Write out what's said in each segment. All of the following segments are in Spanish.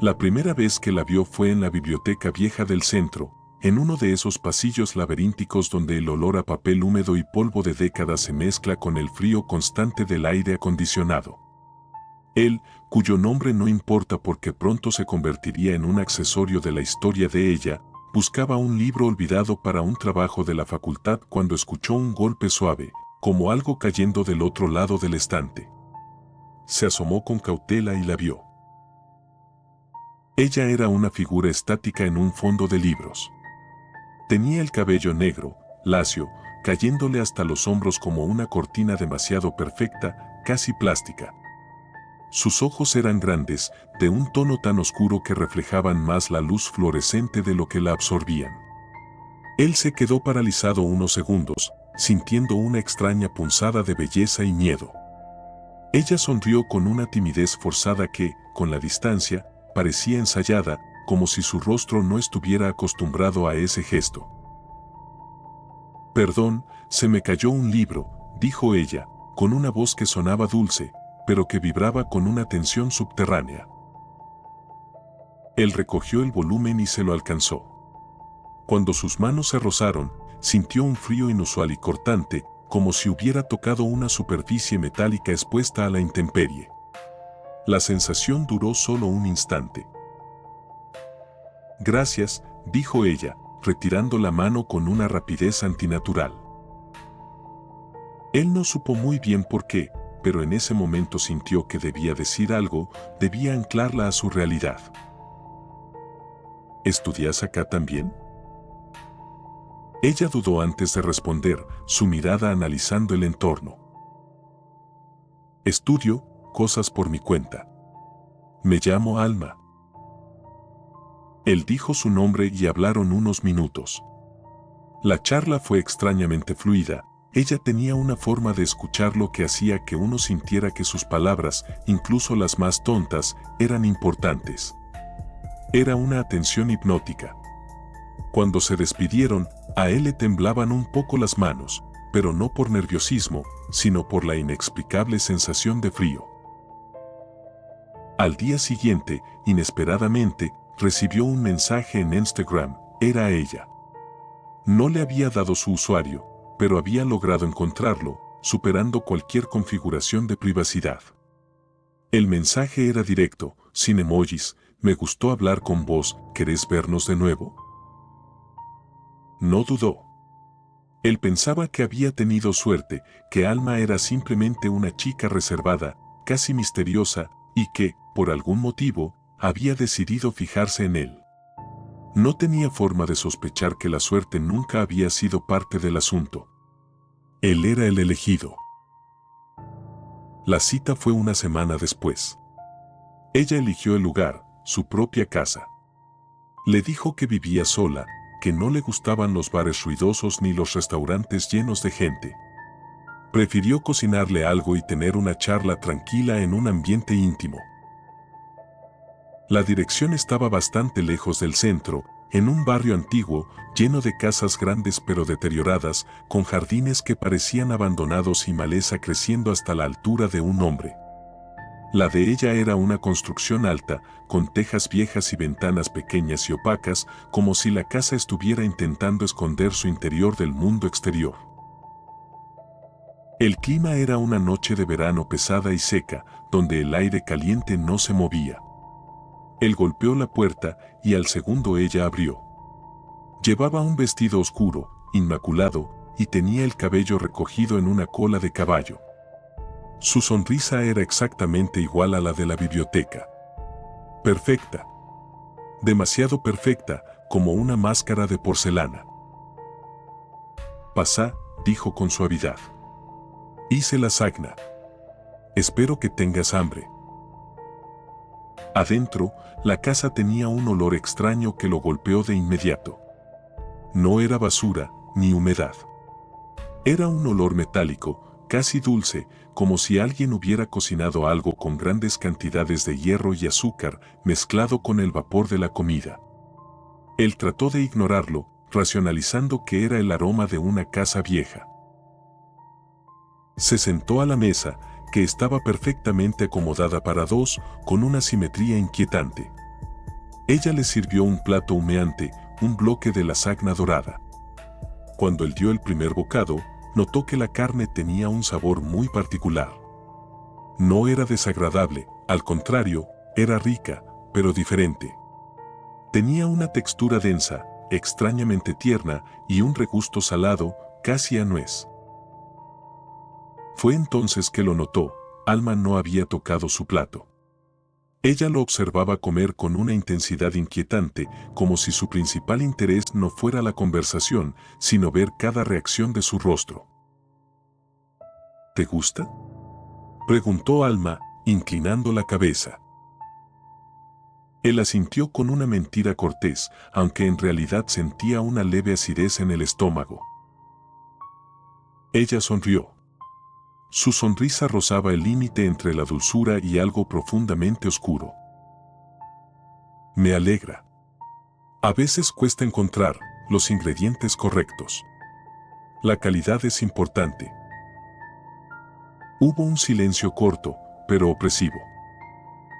La primera vez que la vio fue en la biblioteca vieja del centro, en uno de esos pasillos laberínticos donde el olor a papel húmedo y polvo de décadas se mezcla con el frío constante del aire acondicionado. Él, cuyo nombre no importa porque pronto se convertiría en un accesorio de la historia de ella, buscaba un libro olvidado para un trabajo de la facultad cuando escuchó un golpe suave, como algo cayendo del otro lado del estante. Se asomó con cautela y la vio. Ella era una figura estática en un fondo de libros. Tenía el cabello negro, lacio, cayéndole hasta los hombros como una cortina demasiado perfecta, casi plástica. Sus ojos eran grandes, de un tono tan oscuro que reflejaban más la luz fluorescente de lo que la absorbían. Él se quedó paralizado unos segundos, sintiendo una extraña punzada de belleza y miedo. Ella sonrió con una timidez forzada que, con la distancia, parecía ensayada, como si su rostro no estuviera acostumbrado a ese gesto. «Perdón, se me cayó un libro», dijo ella, con una voz que sonaba dulce, pero que vibraba con una tensión subterránea. Él recogió el volumen y se lo alcanzó. Cuando sus manos se rozaron, sintió un frío inusual y cortante, como si hubiera tocado una superficie metálica expuesta a la intemperie. La sensación duró solo un instante. «Gracias», dijo ella, retirando la mano con una rapidez antinatural. Él no supo muy bien por qué, pero en ese momento sintió que debía decir algo, debía anclarla a su realidad. «¿Estudias acá también?». Ella dudó antes de responder, su mirada analizando el entorno. «Estudio cosas por mi cuenta. Me llamo Alma». Él dijo su nombre y hablaron unos minutos. La charla fue extrañamente fluida. Ella tenía una forma de escucharlo que hacía que uno sintiera que sus palabras, incluso las más tontas, eran importantes. Era una atención hipnótica. Cuando se despidieron, a él le temblaban un poco las manos, pero no por nerviosismo, sino por la inexplicable sensación de frío. Al día siguiente, inesperadamente, recibió un mensaje en Instagram. Era ella. No le había dado su usuario, pero había logrado encontrarlo, superando cualquier configuración de privacidad. El mensaje era directo, sin emojis. «Me gustó hablar con vos, ¿querés vernos de nuevo?». No dudó. Él pensaba que había tenido suerte, que Alma era simplemente una chica reservada, casi misteriosa, y que, por algún motivo, había decidido fijarse en él. No tenía forma de sospechar que la suerte nunca había sido parte del asunto. Él era el elegido. La cita fue una semana después. Ella eligió el lugar, su propia casa. Le dijo que vivía sola, que no le gustaban los bares ruidosos ni los restaurantes llenos de gente. Prefirió cocinarle algo y tener una charla tranquila en un ambiente íntimo. La dirección estaba bastante lejos del centro, en un barrio antiguo, lleno de casas grandes pero deterioradas, con jardines que parecían abandonados y maleza creciendo hasta la altura de un hombre. La de ella era una construcción alta, con tejas viejas y ventanas pequeñas y opacas, como si la casa estuviera intentando esconder su interior del mundo exterior. El clima era una noche de verano pesada y seca, donde el aire caliente no se movía. Él golpeó la puerta y al segundo ella abrió. Llevaba un vestido oscuro, inmaculado, y tenía el cabello recogido en una cola de caballo. Su sonrisa era exactamente igual a la de la biblioteca. Perfecta. Demasiado perfecta, como una máscara de porcelana. «Pasá», dijo con suavidad. «Hice la sagna. Espero que tengas hambre». Adentro, la casa tenía un olor extraño que lo golpeó de inmediato. No era basura, ni humedad. Era un olor metálico, casi dulce, como si alguien hubiera cocinado algo con grandes cantidades de hierro y azúcar, mezclado con el vapor de la comida. Él trató de ignorarlo, racionalizando que era el aroma de una casa vieja. Se sentó a la mesa, que estaba perfectamente acomodada para dos, con una simetría inquietante. Ella le sirvió un plato humeante, un bloque de lasagna dorada. Cuando él dio el primer bocado, notó que la carne tenía un sabor muy particular. No era desagradable, al contrario, era rica, pero diferente. Tenía una textura densa, extrañamente tierna y un regusto salado, casi a nuez. Fue entonces que lo notó. Alma no había tocado su plato. Ella lo observaba comer con una intensidad inquietante, como si su principal interés no fuera la conversación, sino ver cada reacción de su rostro. ¿Te gusta?, preguntó Alma, inclinando la cabeza. Él asintió con una mentira cortés, aunque en realidad sentía una leve acidez en el estómago. Ella sonrió. Su sonrisa rozaba el límite entre la dulzura y algo profundamente oscuro. Me alegra. A veces cuesta encontrar los ingredientes correctos. La calidad es importante. Hubo un silencio corto, pero opresivo.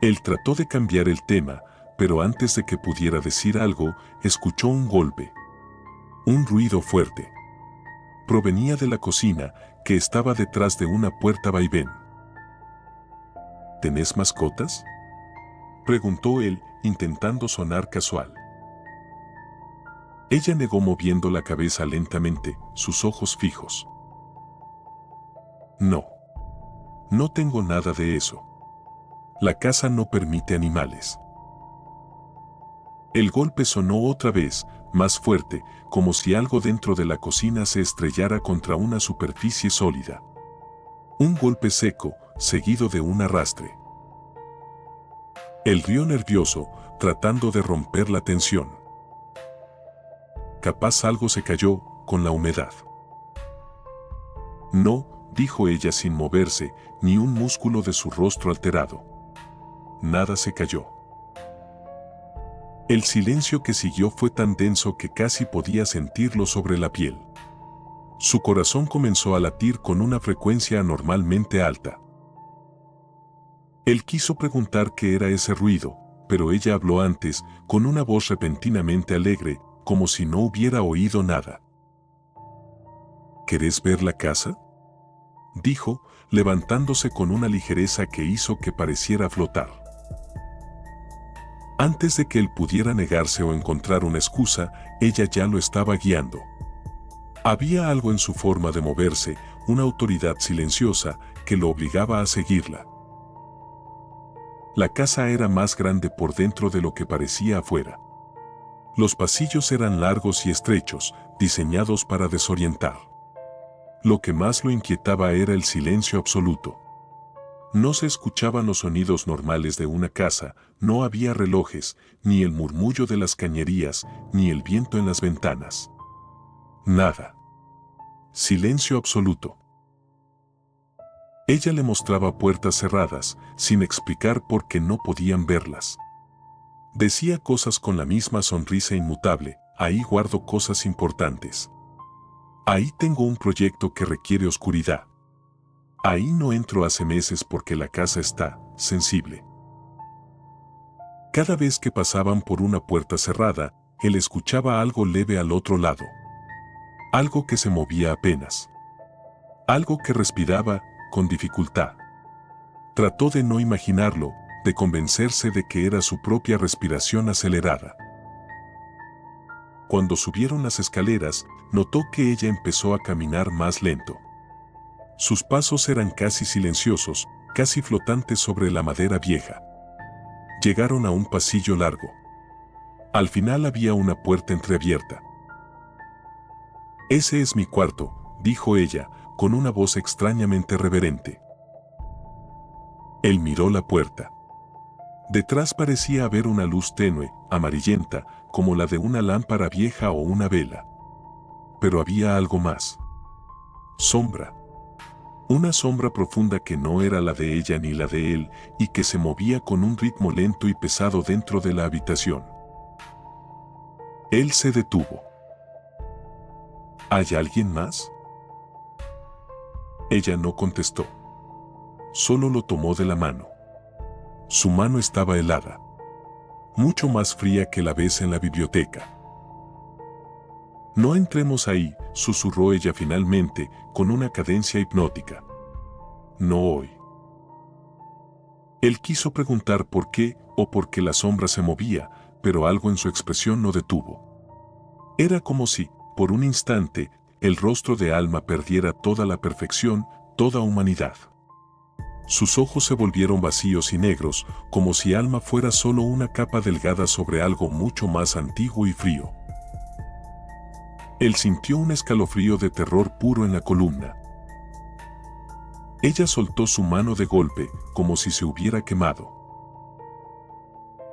Él trató de cambiar el tema, pero antes de que pudiera decir algo, escuchó un golpe. Un ruido fuerte. Provenía de la cocina, que estaba detrás de una puerta vaivén. ¿Tenés mascotas?, preguntó él, intentando sonar casual. Ella negó moviendo la cabeza lentamente, sus ojos fijos. No. No tengo nada de eso. La casa no permite animales. El golpe sonó otra vez, más fuerte, como si algo dentro de la cocina se estrellara contra una superficie sólida. Un golpe seco, seguido de un arrastre. Él rió nervioso, tratando de romper la tensión. Capaz algo se cayó, con la humedad. No, dijo ella sin moverse, ni un músculo de su rostro alterado. Nada se cayó. El silencio que siguió fue tan denso que casi podía sentirlo sobre la piel. Su corazón comenzó a latir con una frecuencia anormalmente alta. Él quiso preguntar qué era ese ruido, pero ella habló antes, con una voz repentinamente alegre, como si no hubiera oído nada. ¿Querés ver la casa?, dijo, levantándose con una ligereza que hizo que pareciera flotar. Antes de que él pudiera negarse o encontrar una excusa, ella ya lo estaba guiando. Había algo en su forma de moverse, una autoridad silenciosa, que lo obligaba a seguirla. La casa era más grande por dentro de lo que parecía afuera. Los pasillos eran largos y estrechos, diseñados para desorientar. Lo que más lo inquietaba era el silencio absoluto. No se escuchaban los sonidos normales de una casa, no había relojes, ni el murmullo de las cañerías, ni el viento en las ventanas. Nada. Silencio absoluto. Ella le mostraba puertas cerradas, sin explicar por qué no podían verlas. Decía cosas con la misma sonrisa inmutable: ahí guardo cosas importantes. Ahí tengo un proyecto que requiere oscuridad. Ahí no entro hace meses porque la casa está sensible. Cada vez que pasaban por una puerta cerrada, él escuchaba algo leve al otro lado. Algo que se movía apenas. Algo que respiraba con dificultad. Trató de no imaginarlo, de convencerse de que era su propia respiración acelerada. Cuando subieron las escaleras, notó que ella empezó a caminar más lento. Sus pasos eran casi silenciosos, casi flotantes sobre la madera vieja. Llegaron a un pasillo largo. Al final había una puerta entreabierta. «Ese es mi cuarto», dijo ella, con una voz extrañamente reverente. Él miró la puerta. Detrás parecía haber una luz tenue, amarillenta, como la de una lámpara vieja o una vela. Pero había algo más. Sombra. Una sombra profunda que no era la de ella ni la de él, y que se movía con un ritmo lento y pesado dentro de la habitación. Él se detuvo. ¿Hay alguien más?, ella no contestó. Solo lo tomó de la mano. Su mano estaba helada. mucho más fría que la ves en la biblioteca. No entremos ahí, susurró ella finalmente, con una cadencia hipnótica. No hoy. Él quiso preguntar por qué o por qué la sombra se movía, pero algo en su expresión no detuvo. Era como si, por un instante, el rostro de Alma perdiera toda la perfección, toda humanidad. Sus ojos se volvieron vacíos y negros, como si Alma fuera solo una capa delgada sobre algo mucho más antiguo y frío. Él sintió un escalofrío de terror puro en la columna. Ella soltó su mano de golpe, como si se hubiera quemado.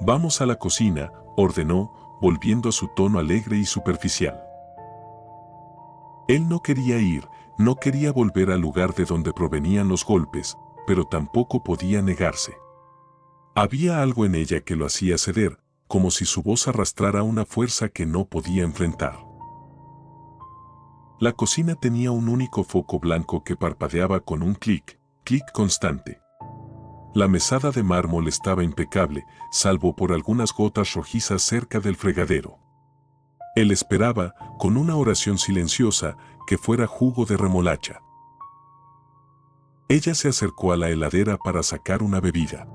Vamos a la cocina, ordenó, volviendo a su tono alegre y superficial. Él no quería ir, no quería volver al lugar de donde provenían los golpes, pero tampoco podía negarse. Había algo en ella que lo hacía ceder, como si su voz arrastrara una fuerza que no podía enfrentar. La cocina tenía un único foco blanco que parpadeaba con un clic, clic constante. La mesada de mármol estaba impecable, salvo por algunas gotas rojizas cerca del fregadero. Él esperaba, con una oración silenciosa, que fuera jugo de remolacha. Ella se acercó a la heladera para sacar una bebida.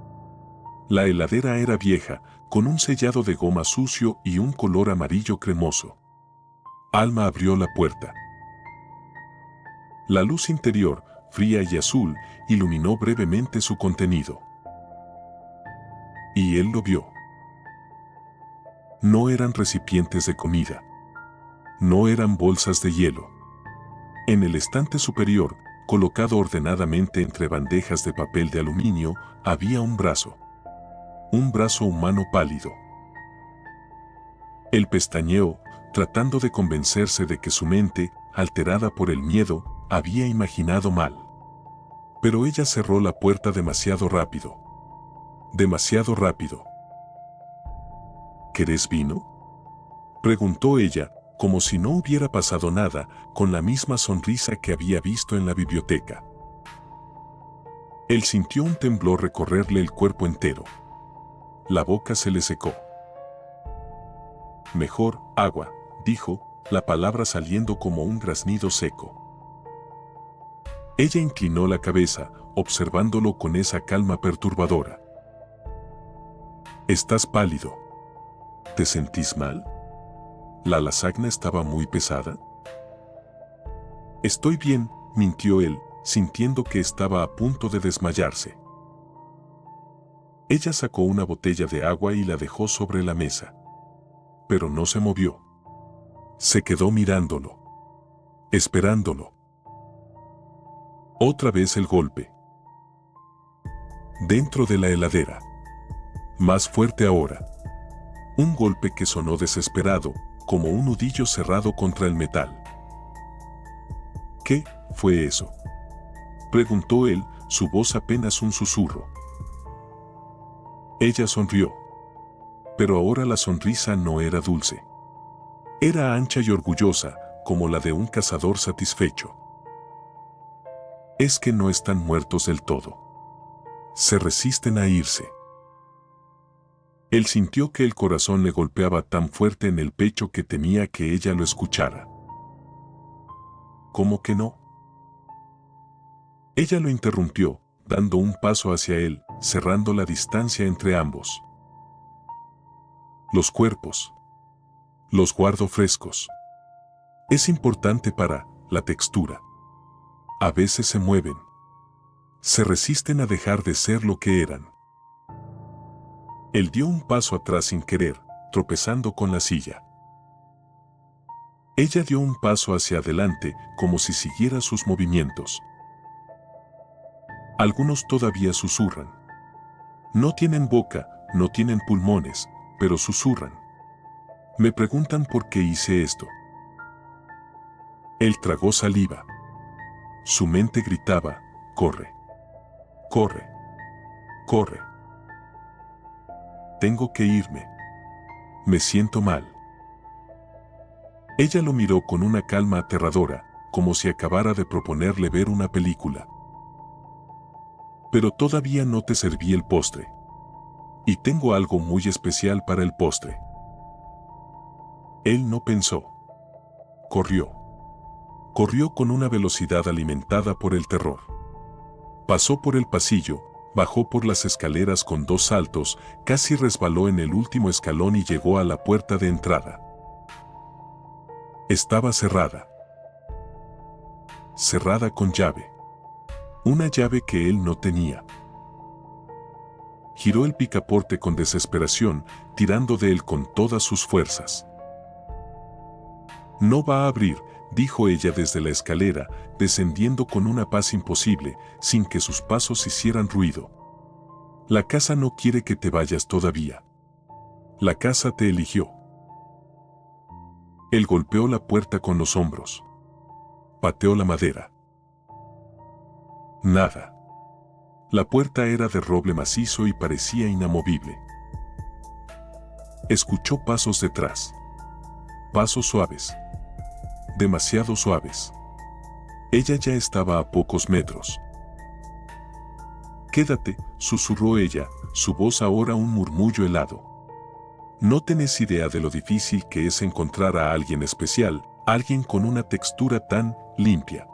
La heladera era vieja, con un sellado de goma sucio y un color amarillo cremoso. Alma abrió la puerta. La luz interior, fría y azul, iluminó brevemente su contenido. Y él lo vio. No eran recipientes de comida. No eran bolsas de hielo. En el estante superior, colocado ordenadamente entre bandejas de papel de aluminio, había un brazo. Un brazo humano pálido. Él pestañeó, tratando de convencerse de que su mente, alterada por el miedo, había imaginado mal. Pero ella cerró la puerta demasiado rápido. Demasiado rápido. ¿Querés vino?, preguntó ella, como si no hubiera pasado nada, con la misma sonrisa que había visto en la biblioteca. Él sintió un temblor recorrerle el cuerpo entero. La boca se le secó. Mejor, agua, dijo, la palabra saliendo como un graznido seco. Ella inclinó la cabeza, observándolo con esa calma perturbadora. Estás pálido. ¿Te sentís mal? ¿La lasagna estaba muy pesada? Estoy bien, mintió él, sintiendo que estaba a punto de desmayarse. Ella sacó una botella de agua y la dejó sobre la mesa. Pero no se movió. Se quedó mirándolo. Esperándolo. Otra vez el golpe. Dentro de la heladera. Más fuerte ahora. Un golpe que sonó desesperado, como un nudillo cerrado contra el metal. ¿Qué fue eso?, preguntó él, su voz apenas un susurro. Ella sonrió. Pero ahora la sonrisa no era dulce. Era ancha y orgullosa, como la de un cazador satisfecho. Es que no están muertos del todo. Se resisten a irse. Él sintió que el corazón le golpeaba tan fuerte en el pecho que temía que ella lo escuchara. ¿Cómo que no? Ella lo interrumpió, dando un paso hacia él, cerrando la distancia entre ambos. Los cuerpos. Los guardo frescos. Es importante para la textura. A veces se mueven. Se resisten a dejar de ser lo que eran. Él dio un paso atrás sin querer, tropezando con la silla. Ella dio un paso hacia adelante, como si siguiera sus movimientos. Algunos todavía susurran. No tienen boca, no tienen pulmones, pero susurran. Me preguntan por qué hice esto. Él tragó saliva. Su mente gritaba, corre. Corre. Corre. Tengo que irme. Me siento mal. Ella lo miró con una calma aterradora, como si acabara de proponerle ver una película. Pero todavía no te serví el postre. Y tengo algo muy especial para el postre. Él no pensó. Corrió. Corrió con una velocidad alimentada por el terror. Pasó por el pasillo, bajó por las escaleras con 2 saltos, casi resbaló en el último escalón y llegó a la puerta de entrada. Estaba cerrada. Cerrada con llave. Una llave que él no tenía. Giró el picaporte con desesperación, tirando de él con todas sus fuerzas. No va a abrir, dijo ella desde la escalera, descendiendo con una paz imposible, sin que sus pasos hicieran ruido. La casa no quiere que te vayas todavía. La casa te eligió. Él golpeó la puerta con los hombros. Pateó la madera. Nada. La puerta era de roble macizo y parecía inamovible. Escuchó pasos detrás. Pasos suaves. Demasiado suaves. Ella ya estaba a pocos metros. Quédate, susurró ella, su voz ahora un murmullo helado. No tenés idea de lo difícil que es encontrar a alguien especial, alguien con una textura tan limpia.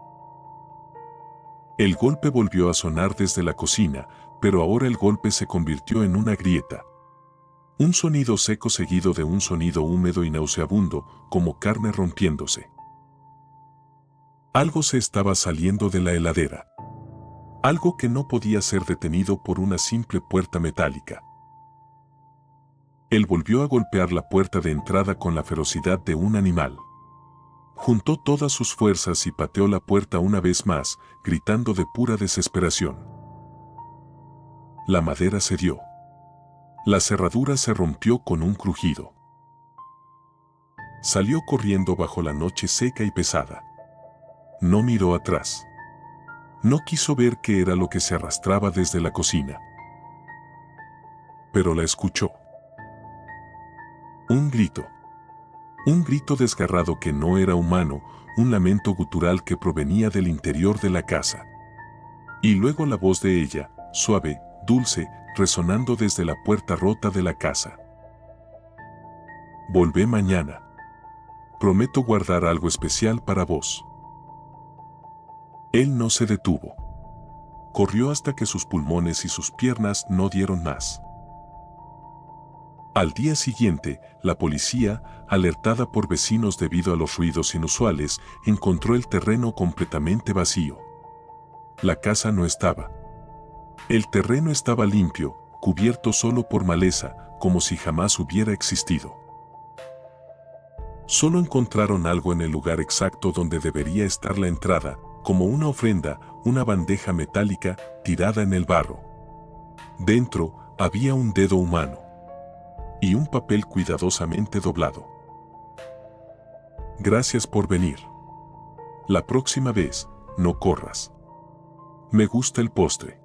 El golpe volvió a sonar desde la cocina, pero ahora el golpe se convirtió en una grieta. Un sonido seco seguido de un sonido húmedo y nauseabundo, como carne rompiéndose. Algo se estaba saliendo de la heladera. Algo que no podía ser detenido por una simple puerta metálica. Él volvió a golpear la puerta de entrada con la ferocidad de un animal. Juntó todas sus fuerzas y pateó la puerta una vez más, gritando de pura desesperación. La madera cedió. La cerradura se rompió con un crujido. Salió corriendo bajo la noche seca y pesada. No miró atrás. No quiso ver qué era lo que se arrastraba desde la cocina. Pero la escuchó. Un grito. Un grito desgarrado que no era humano, un lamento gutural que provenía del interior de la casa. Y luego la voz de ella, suave, dulce, resonando desde la puerta rota de la casa. Volvé mañana. Prometo guardar algo especial para vos. Él no se detuvo. Corrió hasta que sus pulmones y sus piernas no dieron más. Al día siguiente, la policía, alertada por vecinos debido a los ruidos inusuales, encontró el terreno completamente vacío. La casa no estaba. El terreno estaba limpio, cubierto solo por maleza, como si jamás hubiera existido. Solo encontraron algo en el lugar exacto donde debería estar la entrada, como una ofrenda, una bandeja metálica tirada en el barro. Dentro había un dedo humano y un papel cuidadosamente doblado. Gracias por venir. La próxima vez, no corras. Me gusta el postre.